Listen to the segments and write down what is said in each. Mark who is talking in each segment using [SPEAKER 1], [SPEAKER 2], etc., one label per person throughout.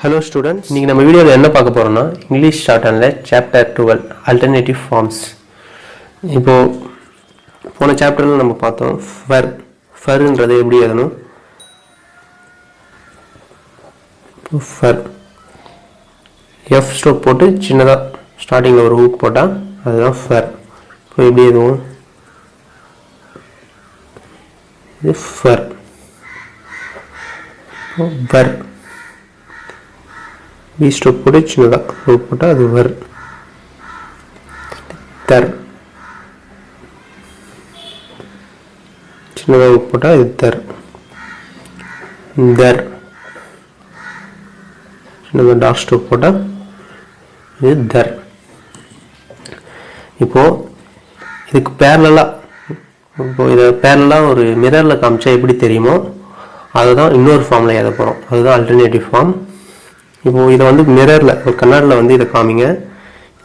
[SPEAKER 1] Hello students, இன்னைக்கு நம்ம வீடியோல என்ன பார்க்க போறோம்னா இங்கிலீஷ் ஷார்ட் ஹேண்ட்ல சாப்டர் 12 ஆல்டர்னேட்டிவ் ஃபார்ம்ஸ். இப்போ போன சாப்டர்ல நம்ம பார்த்தோம் ஃபர்ன்றது எப்படி எழுதணும். ஃபர் எஃப் ஸ்ட்ரோக் போட்டு சின்னதா ஸ்டார்டிங்ல ஒரு ஹூக் போட்டா அதுதான் ஃபர். இப்போ எப்படி எழுதுவோம்? இது ஃபர். வர் வி ஸ்ட்ரோக் போட்டு சின்னதாக ஹூக் போட்டால் அது வர். தர் சின்னதாக ஹூக் போட்டால் இது தர். தர் சின்னதாக டார்க் ஸ்ட்ரோக் போட்டால் இது தர். இப்போது இதுக்கு இதை பேரலாக ஒரு மிரரில் காமிச்சா எப்படி தெரியுமோ அதுதான் இன்னொரு ஃபார்மில் எழுத போகிறோம். அதுதான் ஆல்டர்னேட்டிவ் ஃபார்ம். இப்போது இதை வந்து மிரரில் ஒரு கண்ணாடியில் வந்து இதை காமிங்க.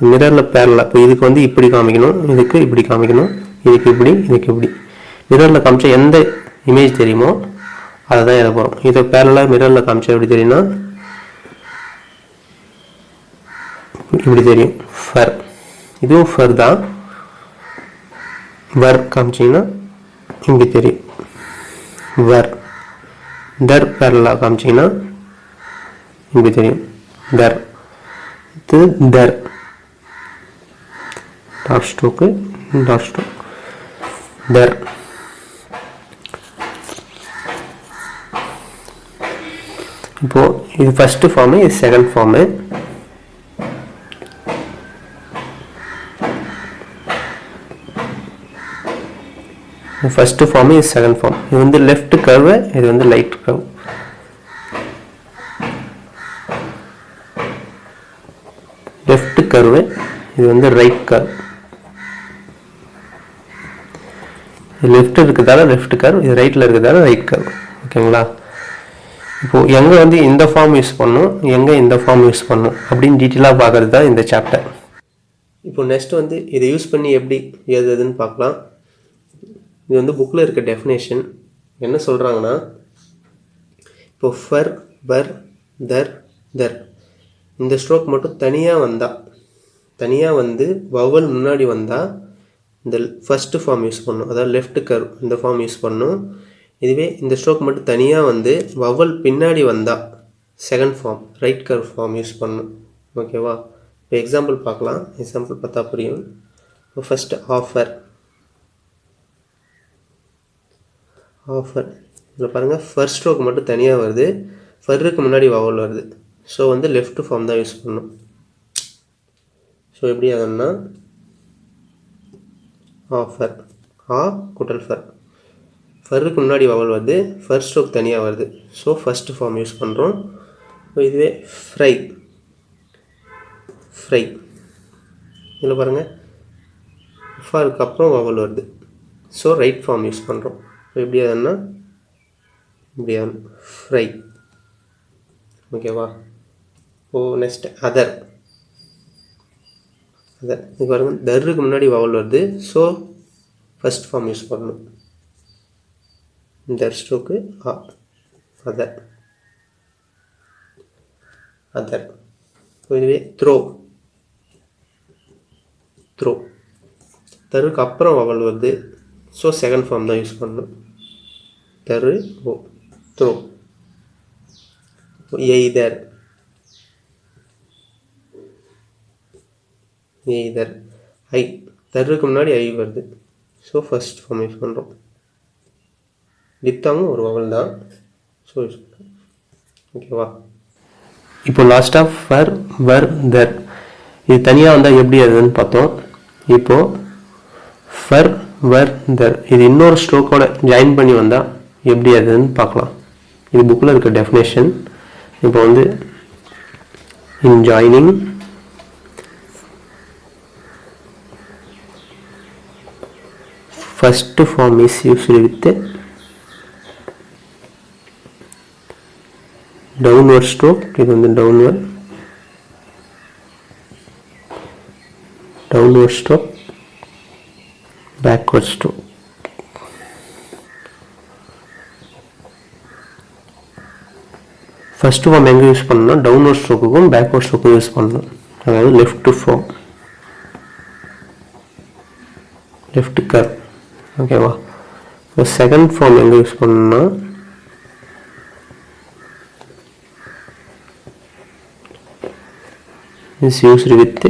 [SPEAKER 1] மிரரில் பேரலாக இப்போ இதுக்கு இப்படி காமிக்கணும், இதுக்கு இப்படி காமிக்கணும், இதுக்கு இப்படி, இதுக்கு இப்படி. மிரரில் காமிச்சா எந்த இமேஜ் தெரியுமோ அதை தான் எழுத போகிறோம். இதை பேரலாக மிரரில் காமிச்சா எப்படி தெரியும்னா இப்படி தெரியும். ஃபர் இதுவும் ஃபர் தான். வர் காமிச்சிங்கன்னா இப்படி தெரியும் வர். தர் பேரலாக காமிச்சிங்கன்னா இப்படி தெரியும் தர். இது தர் டார்க் ஸ்ட்ரோக்கு டார்க் ஸ்ட்ரோக் தர். இப்போ இது ஃபர்ஸ்ட் ஃபார்மு, இது செகண்ட் ஃபார்மு. ஃபர்ஸ்ட் ஃபார்ம் இது செகண்ட் ஃபார்ம். இது வந்து லெஃப்ட் கர்வு, இது வந்து ரைட் கர்வ். லெஃப்ட் கர்வு, இது வந்து ரைட் கர்வ். லெஃப்ட் இருக்கிறதால லெஃப்ட் கர்வ், இது ரைட்டில் இருக்கிறதால ரைட் கர்வ். ஓகேங்களா? இப்போது எங்கே இந்த ஃபார்ம் யூஸ் பண்ணணும், எங்கே இந்த ஃபார்ம் யூஸ் பண்ணணும் அப்படின்னு டீட்டெயிலாக பார்க்கறது தான் இந்த சாப்டர். இப்போ நெக்ஸ்ட் இதை யூஸ் பண்ணி எப்படி எழுதுறதுன்னு பார்க்கலாம். இது புக்கில் இருக்க டெஃபினேஷன் என்ன சொல்கிறாங்கன்னா, இப்போ ஃபர் வர் தர் தர் இந்த ஸ்ட்ரோக் மட்டும் தனியாக வவல் முன்னாடி வந்தால் இந்த ஃபர்ஸ்ட் ஃபார்ம் யூஸ் பண்ணணும், அதாவது லெஃப்ட் கர்வ் இந்த ஃபார்ம் யூஸ் பண்ணணும். இதுவே இந்த ஸ்ட்ரோக் மட்டும் தனியாக வவல் பின்னாடி வந்தால் second form right curve form use பண்ணணும். ஓகேவா? இப்போ எக்ஸாம்பிள் பார்க்கலாம். எக்ஸாம்பிள் பார்த்தா புரியும். இப்போ ஃபஸ்ட்டு ஆஃபர். இதில் பாருங்கள், ஃபர்ஸ்ட் ஸ்ட்ரோக் மட்டும் தனியாக வருது, ஃபர்ருக்கு முன்னாடி வவல் வருது. ஸோ லெஃப்ட் ஃபார்ம் தான் யூஸ் பண்ணணும். ஸோ எப்படி ஆகும்னா ஆஃபர் ஆ கூட்டல் ஃபர். ஃபர்ருக்கு முன்னாடி வவல் வருது, ஃபர்ஸ்ட் ஸ்ட்ரோக் தனியாக வருது. ஸோ ஃபர்ஸ்ட் ஃபார்ம் யூஸ் பண்ணுறோம். இதுவே ஃப்ரை. இதில் பாருங்கள், ஃபாருக்கு அப்புறம் வவல் வருது. ஸோ ரைட் ஃபார்ம் யூஸ் பண்ணுறோம். எப்படி ஆகுதுன்னா இப்படி ஆகும் ஃப்ரை. ஓகேவா? இப்போது நெக்ஸ்ட் அதர். இது பாருங்கள், தர்ருக்கு முன்னாடி வவல் வருது. ஸோ ஃபர்ஸ்ட் ஃபார்ம் யூஸ் பண்ணணும். தர் ஸ்ட்ரோக்கு ஆ அதர். இதுவே த்ரோ. தருக்கு அப்புறம் வவல் வருது. ஸோ செகண்ட் ஃபார்ம் தான் யூஸ் பண்ணணும். தரு ஓ த்ரோ. Either I. தருக்கு முன்னாடி ஐ வருது. ஸோ ஃபர்ஸ்ட் ஃபார்ம் யூஸ் பண்ணுறோம். டிப்தாங்கும் ஒரு வவல் தான். ஸோ யூஸ் பண்ணுறோம். ஓகேவா? இப்போ லாஸ்ட்டாக ஃபர் வர் தர் இது தனியாக வந்தால் எப்படி அதுன்னு பார்த்தோம். இப்போது ஃபர் வர் தர் இது இன்னொரு ஸ்ட்ரோக்கோட ஜாயின் பண்ணி வந்தால் எப்படி அதுன்னு பார்க்கலாம். இது புக்கில் இருக்க டெஃபினேஷன். இப்போ in joining first form is used with downward stroke. இது downward stroke, backward stroke. First form எங்கே யூஸ் பண்ணணும்னா டவுன்வர்ட் ஸ்ட்ரோக்குக்கும் பேக்வர்ட் ஸ்ட்ரோக்கும் யூஸ் பண்ணணும். அதாவது லெஃப்ட் ஃபார்ம், லெஃப்ட் கர்வ். ஓகேவா? இப்போ செகண்ட் ஃபார்ம் எங்கே யூஸ் பண்ணணும்னா is used with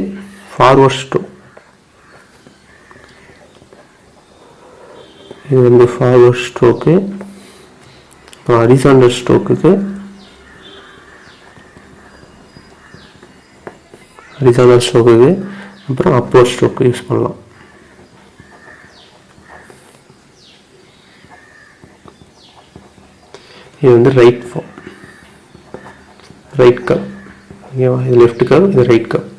[SPEAKER 1] forward stroke. இது வந்து ஃபார்வர்ட் ஸ்ட்ரோக்கு, ஹரிசாண்டல் ஸ்ட்ரோக்குக்கு அப்புறம் அப்போர்ட் ஸ்ட்ரோக்கு யூஸ் பண்ணலாம். இது வந்து ரைட் ஃபார்ம், ரைட் கர்வ். ஓகேவா? இது லெஃப்ட் கர்வ், இது ரைட் கர்வ்.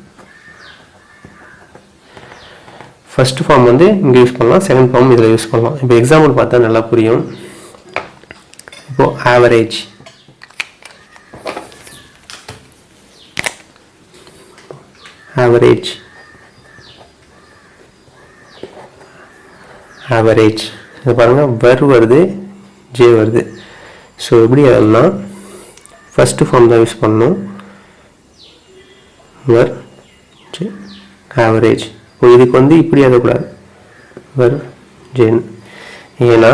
[SPEAKER 1] ஃபர்ஸ்ட் ஃபார்ம் வந்து இங்கே யூஸ் பண்ணலாம், செகண்ட் ஃபார்ம் இதில் யூஸ் பண்ணலாம். இப்போ எக்ஸாம்பிள் பார்த்தா நல்லா புரியும். இப்போது ஆவரேஜ், ஆவரேஜ், ஆவரேஜ். இது பாருங்கள், வர் வருது, ஜே வருது. ஸோ எப்படி அதெல்லா ஃபஸ்ட்டு ஃபார்ம் தான் யூஸ் பண்ணணும், வர் ஜே ஆவரேஜ். இப்போ இதுக்கு வந்து இப்படி எழுதக்கூடாது, வர் ஜேன். ஏன்னா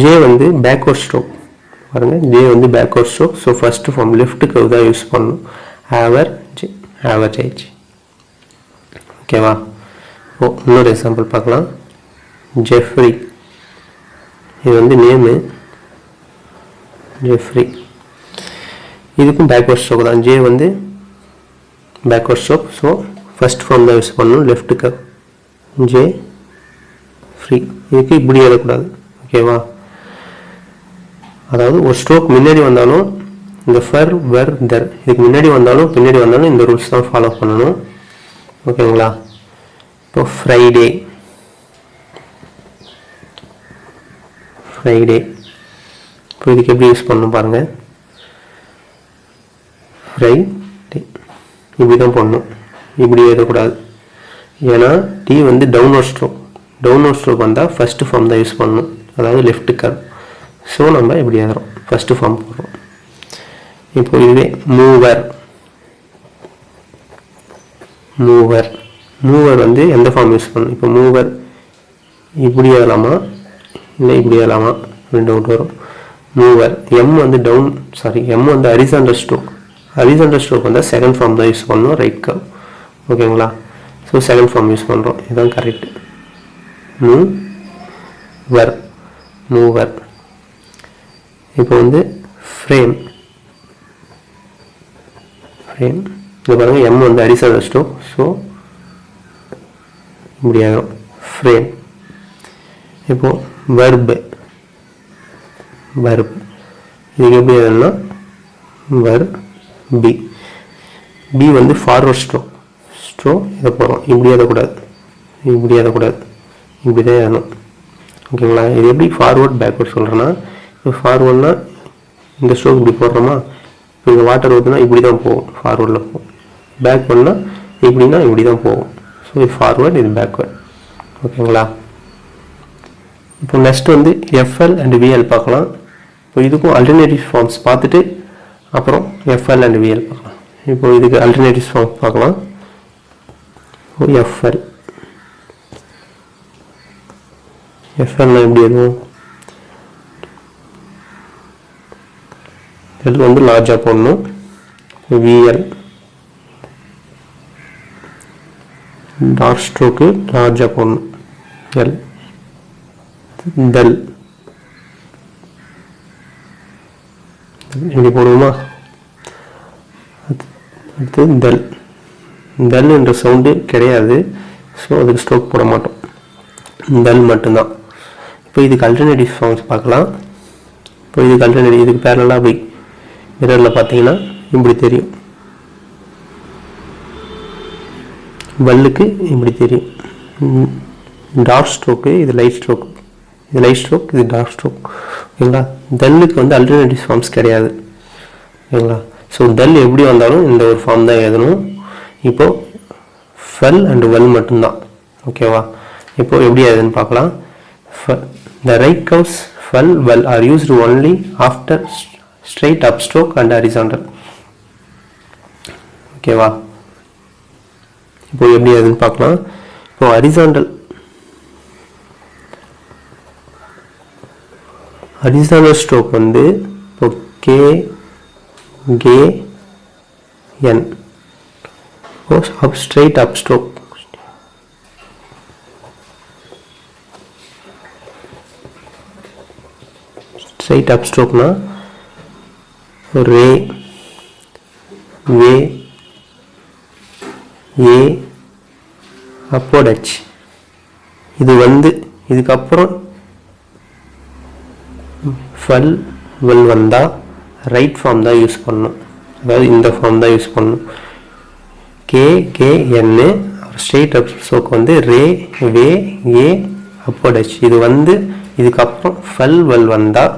[SPEAKER 1] ஜே வந்து பேக்வர்ட் ஸ்ட்ரோக். பாருங்கள், ஜே வந்து backward stroke. So first form left curve தான் யூஸ் பண்ணணும், ஆவரேஜ், ஆவரேஜ். ஓகேவா? ஓ, இன்னொரு எக்ஸாம்பிள் பார்க்கலாம். ஜெஃப்ரி, இது வந்து நேமு ஜெஃப்ரி. இதுக்கும் பேக்வர்ட் ஸ்ட்ரோக் தான், ஜே வந்து backward stroke. So first form தான் யூஸ் பண்ணணும், லெஃப்ட் கர்வ், ஜே ஃப்ரீ. இதுக்கு இப்படி எழுதக்கூடாது. ஓகேவா? அதாவது ஒரு ஸ்ட்ரோக் முன்னாடி வந்தாலும் இந்த ஃபர் வர் தர், இதுக்கு முன்னாடி வந்தாலும் பின்னாடி வந்தாலும் இந்த ரூல்ஸ் தான் ஃபாலோ பண்ணணும். ஓகேங்களா? இப்போ ஃப்ரைடே, ஃப்ரைடே. இப்போ இதுக்கு எப்படி யூஸ் பண்ணணும் பாருங்கள், ஃப்ரைடே இப்படி தான் பண்ணணும், இப்படி எழுதக்கூடாது. ஏன்னா டி வந்து டவுன்வர்ட் ஸ்ட்ரோக், டவுன்வர்ட் ஸ்ட்ரோக் வந்தால் ஃபஸ்ட்டு ஃபார்ம் தான் யூஸ் பண்ணணும், அதாவது லெஃப்ட் கர்வ். ஸோ நம்ம இப்படி எழுதுறோம், ஃபஸ்ட்டு ஃபார்ம் போடுறோம். இப்போ இதுவே மூவர், மூவர், மூவர் வந்து எந்த ஃபார்ம் யூஸ் பண்ணணும்? இப்போ மூவர் இப்படி எழுதலாமா இல்லை இப்படி எழுதலாமா, ரெண்டு அவுட் வரும். மூவர், எம் வந்து டவுன், சாரி எம் வந்து ஹரிசாண்டல் ஸ்ட்ரோக். ஹரிசாண்டல் ஸ்ட்ரோக் வந்தால் செகண்ட் ஃபார்ம் தான் யூஸ் பண்ணணும், ரைட் கர்வ். ஓகேங்களா? ஸோ செகண்ட் ஃபார்ம் யூஸ் பண்ணுறோம், இதுதான் கரெக்ட். மூவர், மூவர். இப்போ வந்து ஃப்ரேம், ஃப்ரேம். இது பாருங்கள், எம் வந்து ஹரிசாண்டல் ஸ்ட்ரோக். ஸோ இப்படி ஆகும், ஃப்ரேம். இப்போது வர்பு, வர்ப். இதுக்கு எப்படி எதுனா வர் பி, பி வந்து ஃபார்வர்ட் ஸ்ட்ரோக். ஸ்ட்ரோக் இதை போகிறோம், இப்படி எழுதக்கூடாது, இப்படி எழுதக்கூடாது, இப்படி தான் எழுதணும். ஓகேங்களா? இது எப்படி ஃபார்வர்ட் பேக்வர்ட் சொல்கிறேன்னா, இப்போ ஃபார்வர்ட்னா இந்த ஸ்ட்ரோக் இப்படி போடுறோமா, இப்போ இங்கே வாட்டர் ஊற்றுனா இப்படி தான் போகும், ஃபார்வர்டில் போகும். பேக்வர்ட்னா இப்படின்னா இப்படி தான் போகும். ஸோ இது ஃபார்வர்ட், இது பேக்வர்ட். ஓகேங்களா? இப்போ நெக்ஸ்ட் வந்து எஃப்எல் அண்ட் விஎல் பார்க்கலாம். இப்போ இதுக்கும் அல்டர்னேட்டிவ் ஃபார்ம்ஸ் பார்த்துட்டு அப்புறம் எஃப்எல் அண்ட் விஎல் பார்க்கலாம். இப்போ இதுக்கு அல்டர்னேட்டிவ் ஃபார்ம் பார்க்கலாம். எஃப்எல், எஃப்எல்னா எப்படி இருக்கும்? எல் வந்து லார்ஜாக போடணும். விஎல் டார்க் ஸ்ட்ரோக்கு லார்ஜாக போடணும். எல் டல் இப்படி போடுவோமா? அடுத்து டல், டல் என்ற சவுண்டு கிடையாது. ஸோ அதுக்கு ஸ்ட்ரோக் போட மாட்டோம், டல் மட்டும்தான். இப்போ இதுக்கு அல்டர்னேட்டிவ் ஃபார்ம்ஸ் பார்க்கலாம். இப்போ இதுக்கு அல்டர்னேட்டிவ், இதுக்கு பேரலாக போய் மிரரில் பார்த்தீங்கன்னா இப்படி தெரியும், வல்லுக்கு இப்படி தெரியும். டார்க் ஸ்ட்ரோக்கு, இது லைட் ஸ்ட்ரோக், இது லைட் ஸ்ட்ரோக், இது டார்க் ஸ்ட்ரோக். ஓகேங்களா? டல்லுக்கு வந்து அல்டர்னேட்டிவ் ஃபார்ம்ஸ் கிடையாது. ஓகேங்களா? ஸோ டல் எப்படி வந்தாலும் இந்த ஒரு ஃபார்ம் தான் எழுதணும். இப்போது ஃபல் அண்ட் வெல் மட்டும்தான். ஓகேவா? இப்போது எப்படி எழுதுன்னு பார்க்கலாம். த ரைட் கர்வ்ஸ் ஃபல் well R used only after straight up stroke and horizontal. ஓகேவா? இப்போ எப்படி அதுன்னு பார்க்கலாம். இப்போ ஹரிசாண்டல் ஸ்ட்ரோக் வந்து இப்போ K K N straight up stroke. Straight up ஸ்ட்ரோக்னா ray way a upward H. இது வந்து இதுக்கப்புறம் ஃபல் வெல் வந்தால் ரைட் ஃபார்ம் தான் யூஸ் பண்ணணும். அதாவது இந்த ஃபார்ம் தான் யூஸ் பண்ணணும். கே கே என்னு ஸ்ட்ரெயிட் அப் ஸ்ட்ரோக் வந்து ரே வே ஏ அப்போட் ஹெச். இது வந்து இதுக்கப்புறம் ஃபல் வெல் வந்தால்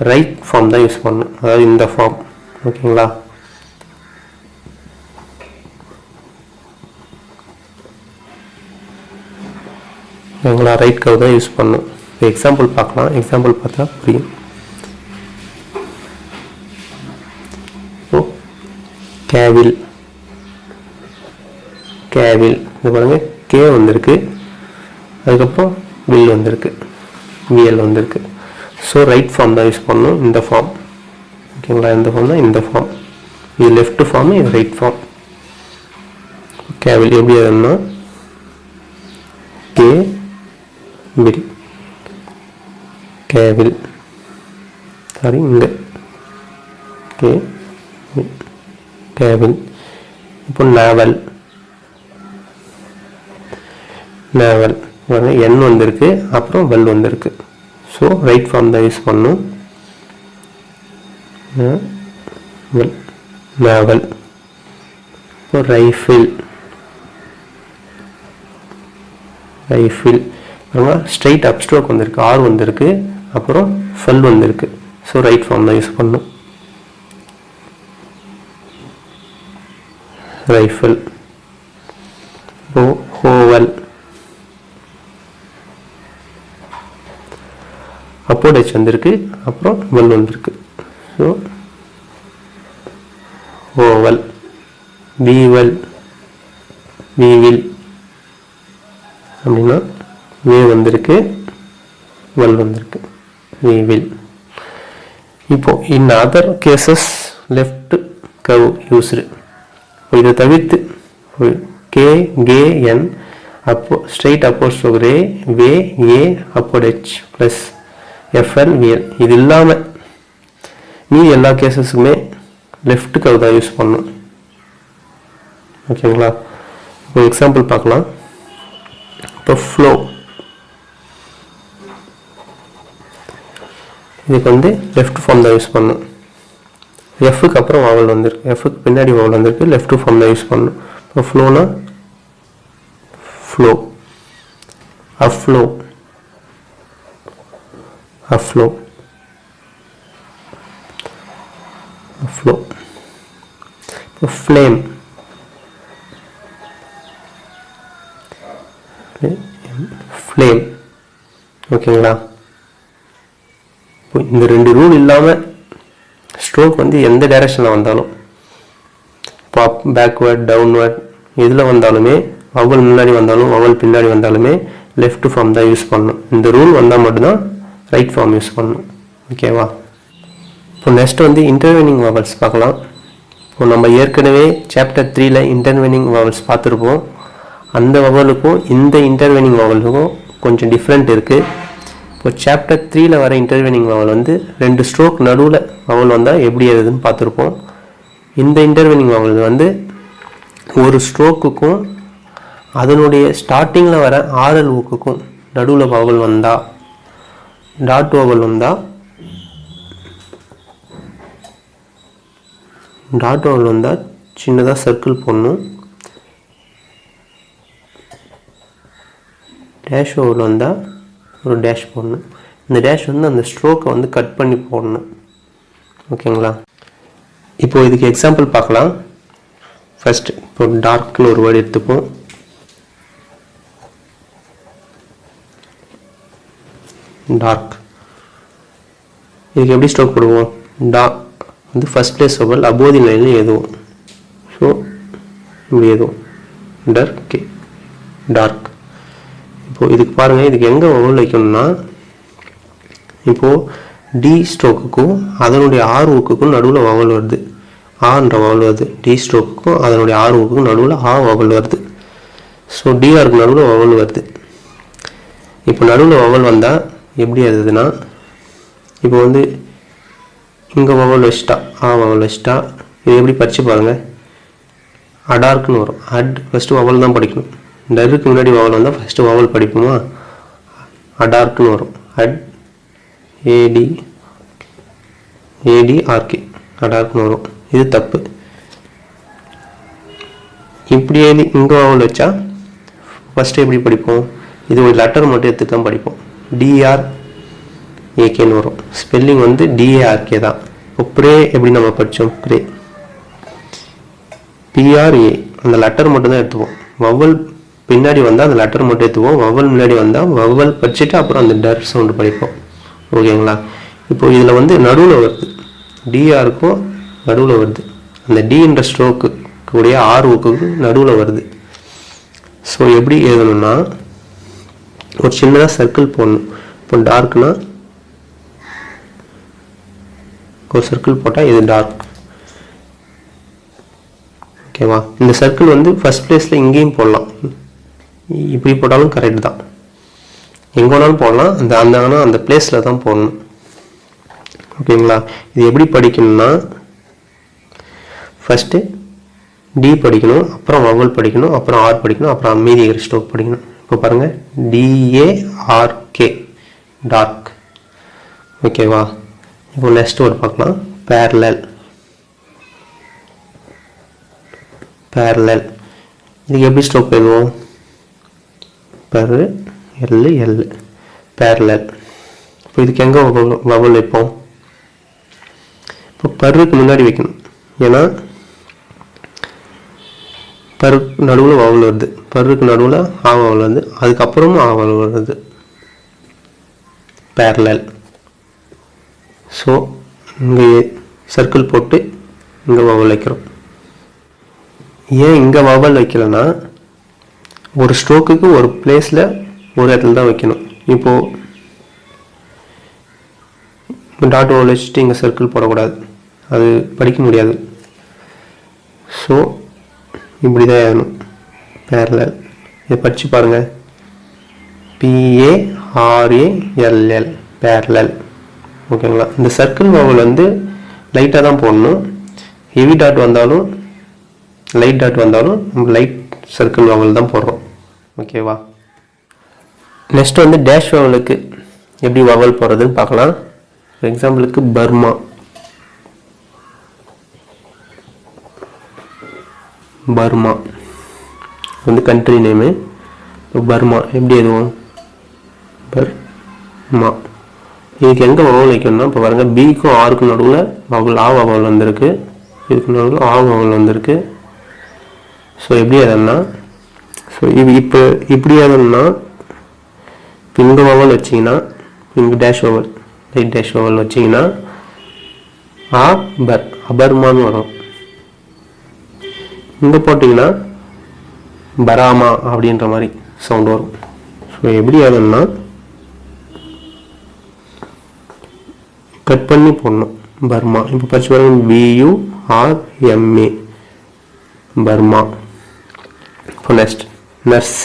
[SPEAKER 1] ரைட் ஃபார்ம் தான் யூஸ் பண்ணணும். அதாவது இந்த ஃபார்ம். ஓகேங்களா? ஓகேங்களா? ரைட் கர்வ் தான் யூஸ் பண்ணணும். இப்போ எக்ஸாம்பிள் பார்க்கலாம். எக்ஸாம்பிள் பார்த்தா புரியும். கேவில் கேவில் இது பாருங்க, கே வந்திருக்கு, அதுக்கப்புறம் வில் வந்திருக்கு, விஎல் வந்திருக்கு. ஸோ ரைட் ஃபார்ம் தான் யூஸ் பண்ணணும். இந்த ஃபார்ம். ஓகேங்களா? இந்த ஃபார்ம் தான் இந்த ஃபார்ம். இது லெஃப்ட் ஃபார்ம், இது ரைட் ஃபார்ம். கேவில் எப்படி அதுன்னா கே வில் கேவில் சாரி இங்கே கே கேவில். இப்போ நாவல் நாவல் என் வந்திருக்கு, அப்புறம் வெல் வந்திருக்கு. ஸோ ரைட் ஃபார்ம் தான் யூஸ் பண்ணணும். வெல் நாவல். இப்போ rifle rifle straight up stroke வந்திருக்கு, ஆர் வந்திருக்கு, அப்புறம் ஃபல் வந்திருக்கு. ஸோ ரைட் ஃபார்ம் தான் யூஸ் பண்ணணும். ரைஃபிள். இப்போ ஹோவல் அப்போட் ஹெச் வந்திருக்கு, அப்புறம் வெல் வந்திருக்கு. So oval. வீவல் வீவில் அப்படின்னா வே வந்திருக்கு, வெல் வந்திருக்கு, வீவில். இப்போ in other cases left curve used. இதை தவிர்த்து கே கே என் அப்போ straight அப்போட் stroke ray way a upward H plus FL VL. இது இல்லாமல் மீதி எல்லா கேசஸுக்குமே லெஃப்ட் கர்வ் தான் யூஸ் பண்ணணும். ஓகேங்களா? இப்போ எக்ஸாம்பிள் பார்க்கலாம். இப்போ ஃப்ளோ. இதுக்கு வந்து லெஃப்ட் ஃபார்ம் தான் யூஸ் பண்ணணும். எஃப்க்கு அப்புறம் வாவல் வந்திருக்கு, எஃப்க்கு பின்னாடி வாவல் வந்திருக்கு, லெஃப்ட் ஃபார்ம் தான் யூஸ் பண்ணணும். இப்போ ஃப்ளோனா ஃப்ளோ அஃப்ளோ அஃப்ளோ அஃப்ளோ. இப்போ ஃப்ளேம் ஃப்ளேம். ஓகேங்களா? இப்போ இந்த ரெண்டு ரூல் இல்லாமல் ஸ்ட்ரோக் வந்து எந்த டைரக்ஷனில் வந்தாலும், பாப் பேக்வேர்ட் டவுன்வேர்ட் எதில் வந்தாலுமே, வவல் முன்னாடி வந்தாலும் வவல் பின்னாடி வந்தாலுமே லெஃப்ட் ஃபார்ம் தான் யூஸ் பண்ணணும். இந்த ரூல் வந்தால் மட்டும்தான் ரைட் ஃபார்ம் யூஸ் பண்ணணும். ஓகேவா? இப்போ நெக்ஸ்ட் வந்து இன்டர்வெனிங் வவல்ஸ் பார்க்கலாம். இப்போ நம்ம ஏற்கனவே சாப்டர் 3ல் இன்டர்வெனிங் வவல்ஸ் பார்த்துருப்போம். அந்த வவலுக்கும் இந்த இன்டர்வெனிங் வவலுக்கும் கொஞ்சம் டிஃப்ரெண்ட் இருக்குது. இப்போ சாப்டர் 3ல் வர இன்டர்வெனிங் வவல் வந்து ரெண்டு ஸ்ட்ரோக் நடுவில் வவல் வந்தால் எப்படி எழுதுன்னு பார்த்துருப்போம். இந்த இன்டர்வெனிங் வவல் வந்து ஒரு ஸ்ட்ரோக்குக்கும் அதனுடைய ஸ்டார்டிங்கில் வர ஆர்எல் ஊக்குக்கும் நடுவில் வவல் வந்தால், டாட் வவல் வந்தால், டாட் வவல் வந்தால் சின்னதாக சர்க்கிள் போடணும். டேஷ் வவல் வந்தால் ஒரு டேஷ் போடணும். இந்த டேஷ் வந்து அந்த ஸ்ட்ரோக்கை வந்து கட் பண்ணி போடணும். ஓகேங்களா? இப்போ இதுக்கு எக்ஸாம்பிள் பார்க்கலாம். ஃபர்ஸ்ட் இப்போ டார்க்னு ஒரு வேர்டு எடுத்துப்போம். டார்க். இதுக்கு எப்படி ஸ்ட்ரோக் போடுவோம்? டா வந்து ஃபர்ஸ்ட் பிளேஸ் வவல் அபோதி லைனில் எதுவும். ஸோ இப்படி எதுவும் டர்க் டார்க். இப்போது இதுக்கு பாருங்கள், இதுக்கு எங்கே வவல் வைக்கணும்னா இப்போது டி ஸ்ட்ரோக்குக்கும் அதனுடைய ஆர் ஊக்குக்கும் நடுவில் வவல் வருது, ஆன்ற வவல் வருது. டி ஸ்ட்ரோக்குக்கும் அதனுடைய ஆர் ஊக்குக்கும் நடுவில் ஆ வவல் வருது. ஸோ டிஆருக்கு நடுவில் வவல் வருது. இப்போ நடுவில் வவல் வந்தால் எப்படி வருதுன்னா, இப்போ வந்து இங்கே வவல் வச்சிட்டா, ஆ வவல் வச்சிட்டா, இது எப்படி படித்து பாருங்கள், அடார்க்குன்னு வரும். அட் ஃபஸ்ட்டு வவல் தான் படிக்கணும். டருக்கு முன்னாடி வவல் வந்தால் ஃபஸ்ட்டு வவல் படிப்போமா, அடார்க்குன்னு வரும். அட் ஏடி ஏடிஆர்கே அடார்க்குன்னு வரும். இது தப்பு. இப்படி எழுதி இங்கே வவல் வச்சா ஃபஸ்ட்டு எப்படி படிப்போம், இது ஒரு லெட்டர் மட்டும் எடுத்து தான் படிப்போம். டிஆர் ஏகேன்னு வரும். ஸ்பெல்லிங் வந்து டிஏஆர்கே தான். இப்போ ப்ரே எப்படி நம்ம படித்தோம், ப்ரே பிஆர்ஏ, அந்த லெட்டர் மட்டும் தான் எடுத்துவோம். வவல் பின்னாடி வந்தால் அந்த லெட்டர் மட்டும் எடுத்துவோம். வவல் முன்னாடி வந்தால் வவல் படிச்சுட்டு அப்புறம் அந்த டர் சவுண்டு படிப்போம். ஓகேங்களா. இப்போ இதில் வந்து நடுவில் வருது, டிஆருக்கும் நடுவில் வருது. அந்த டின்ற ஸ்ட்ரோக்கு கூடிய ஆர்வுக்கு நடுவில் வருது. ஸோ எப்படி எழுதணும்னா ஒரு சின்னதாக சர்க்கிள் போடணும். இப்போ டார்க்னா ஒரு சர்க்கிள் போட்டால் இது டார்க். ஓகேவா. இந்த சர்க்கிள் வந்து ஃபர்ஸ்ட் பிளேஸில் இங்கேயும் போடலாம், இப்படி போட்டாலும் கரெக்ட் தான். எங்கே வேணாலும் போடலாம், ஆனால் அந்த பிளேஸில் தான் போடணும். ஓகேங்களா. இது எப்படி படிக்கணும்னா ஃபஸ்ட்டு டி படிக்கணும், அப்புறம் வவல் படிக்கணும், அப்புறம் ஆர் படிக்கணும், அப்புறம் மீதி ஸ்ட்ரோக் படிக்கணும். இப்போ பாருங்கள், டிஏஆர்கே டார்க். ஓகேவா. இப்போ நெக்ஸ்ட் ஒரு பார்க்கலாம், பேரலல். பேரலல் இதுக்கு எப்படி ஸ்ட்ரோக் எழுதுவோம், பரு எல் எல் பேரலல். இப்போ இதுக்கு எங்கே வவல் வைப்போம், இப்போ பருக்கு முன்னாடி வைக்கணும். ஏன்னா பருக்கு நடுவில் வவல் வருது, பருக்கு நடுவில் ஆ வவல் வருது, அதுக்கப்புறமும் ஆ வவல் வருது, பேரலல். ஸோ இங்கே சர்க்கிள் போட்டு இங்கே வவல் வைக்கிறோம். ஏன் இங்கே வவல் வைக்கலன்னா ஒரு ஸ்ட்ரோக்குக்கு ஒரு பிளேஸில் ஒரு இடத்துல தான் வைக்கணும். இப்போது டாட் வவல் வச்சுட்டு இங்கே சர்க்கிள் போடக்கூடாது, அது படிக்க முடியாது. ஸோ இப்படி தான் எழுதணும், பேரலல். இதை படித்து பாருங்கள், பிஏஆர்ஏஎல்எல் பேரலல். ஓகேங்களா. இந்த சர்க்கிள் வவல் வந்து லைட்டாக தான் போடணும். ஹெவி டாட் வந்தாலும் லைட் டாட் வந்தாலும் நம்ம லைட் சர்க்கிள் வவல் தான் போடுறோம். ஓகேவா. நெக்ஸ்ட் வந்து டேஷ் வவலுக்கு எப்படி வவல் போடுறதுன்னு பார்க்கலாம். எக்ஸாம்பிளுக்கு பர்மா, பர்மா வந்து கண்ட்ரி நேமு. பர்மா எப்படி எதுவும் பர்மா. இதுக்கு எங்கே வவல் வைக்கணும்னா இப்போ பாருங்க, பிக்கும் ஆருக்கும் நடுவில் வவல் ஆ வவல் வந்திருக்கு, இதுக்கு நடுவில் ஆ வவல் வந்திருக்கு. ஸோ எப்படி எதுனா, ஸோ இது இப்போ இப்படி எதுனா இப்போ இங்கே வவல் வச்சிங்கன்னா, இங்கே dash vowel light dash vowel வச்சிங்கன்னா ஆ பர் அபர்மான்னு வரும். இங்கே போட்டிங்கன்னா பராமா அப்படின்ற மாதிரி சவுண்ட் வரும். ஸோ எப்படி எதுனா கட் பண்ணி போடணும், பர்மா. இப்போ படிச்சு பாருங்க, BURMA பர்மா. இப்போ நெக்ஸ்ட் நர்ஸ்,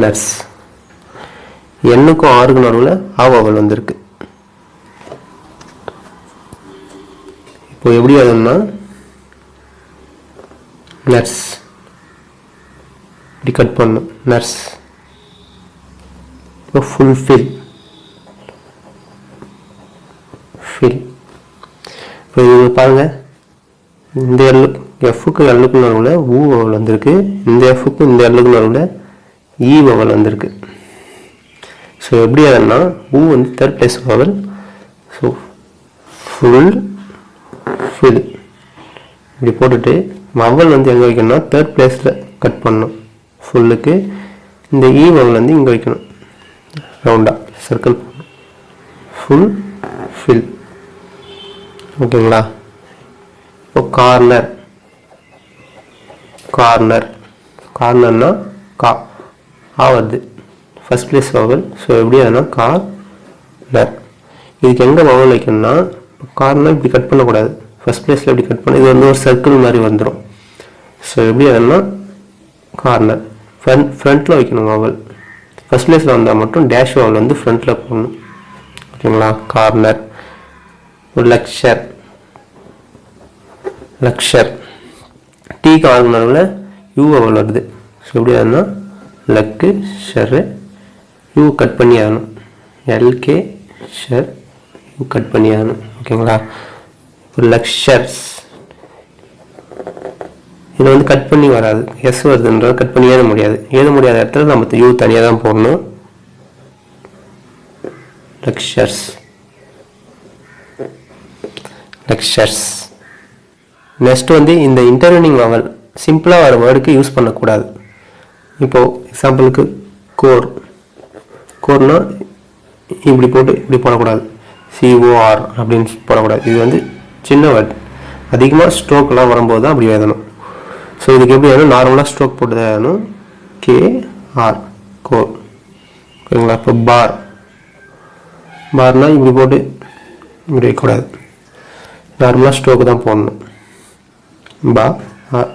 [SPEAKER 1] நர்ஸ். எண்ணுக்கும் ஆறுக்கும் நடுவில் ஆ வவல் வந்திருக்கு. இப்போ எப்படி அதுன்னா நர்ஸ், இப்படி கட் பண்ணும், நர்ஸ். இப்போ ஃபுல்ஃபில், ஃபில். இப்போ இது பாருங்க, இந்த எஃப்க்கு எல்லுக்கு நடுவில் ஊ வவல் வந்திருக்கு, இந்த எஃப்க்கு இந்த எல்லுக்கு நடுவில் ஈ வவல் வந்திருக்கு. ஸோ எப்படி அதுன்னா ஊ வந்து third place vowel. So full fill இப்படி போட்டுட்டு வவல் வந்து எங்கே வைக்கணும்னா தேர்ட் பிளேஸில் கட் பண்ணணும் ஃபுல்லுக்கு. இந்த ஈ வவல் வந்து இங்கே வைக்கணும், ரவுண்டாக சர்க்கிள் பண்ணணும். Full fill. ஃபில். ஓகேங்களா? இப்போ கார்னர், கார்னர், கார்னர்னா கா ஆ வருது, ஃபர்ஸ்ட் பிளேஸ் வவல். ஸோ எப்படி அதுனா கார்னர். இதுக்கு எங்கே வவல் வைக்கணும்னா, கார்னர் இப்படி கட் பண்ணக்கூடாது, ஃபர்ஸ்ட் பிளேஸில் இப்படி கட் பண்ண இது வந்து ஒரு சர்க்கிள் மாதிரி வந்துடும். ஸோ எப்படி அதுனா கார்னர். ஃப்ரண்ட்டில் வைக்கணும் வவல். ஃபர்ஸ்ட் பிளேஸில் வந்தால் மட்டும் டேஷ் வவல் வந்து ஃப்ரண்ட்டில் போடணும். ஓகேங்களா? கார்னர். லெக்சர், லெக்சர் டி கார்னரில் யூ வவல் வருது. ஸோ எப்படி அதுனா லக்கு ஷரு, யூ கட் பண்ணி ஆகணும், எல்கே ஷர், யூ கட் பண்ணி ஆகணும். ஓகேங்களா? லெக்சர்ஸ் இதில் வந்து கட் பண்ணி வராது, எஸ் வருதுன்றது கட் பண்ணி எழுத முடியாது. எழுத முடியாத இடத்துல நம்ம யூ தனியாக தான் போடணும். Lectures, lectures. நெக்ஸ்ட் வந்து இந்த இன்டர்வெனிங் வவல் சிம்பிளாக வர வேர்டுக்கு யூஸ் பண்ணக்கூடாது. இப்போது எக்ஸாம்பிளுக்கு கோர், கோர்னா இப்படி போட்டு இப்படி போடக்கூடாது, சிஓஆர் அப்படின்னு போடக்கூடாது. இது வந்து சின்ன வேர்டு, அதிகமாக ஸ்ட்ரோக்லாம் வரும்போது தான் அப்படி எழுதணும். ஸோ இதுக்கு எப்படி வேணும், நார்மலாக ஸ்ட்ரோக் போட்டு தான் எழுதணும். KR, core. ஓகேங்களா? இப்போ பார், பார்னால் இப்படி போட்டு இப்படி வைக்கக்கூடாது, நார்மலாக ஸ்ட்ரோக்கு தான் போடணும். பா ஆர்,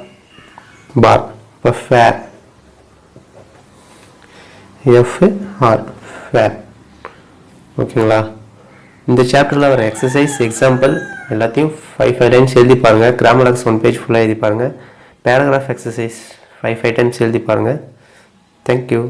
[SPEAKER 1] பார். இப்போ ஃபேர், எஃப்ஆர், ஃபேர். ஓகேங்களா? இந்த சாப்டரில் வர எக்ஸசைஸ் எக்ஸாம்பிள் எல்லாத்தையும் 5 டைம்ஸ் எழுதி பாருங்கள். கிராமர் 1 பேஜ் ஃபுல்லாக எழுதி பாருங்கள். பேராகிராஃப் எக்ஸசைஸ் 5 டைம்ஸ் எழுதி பாருங்கள். தேங்க்யூ.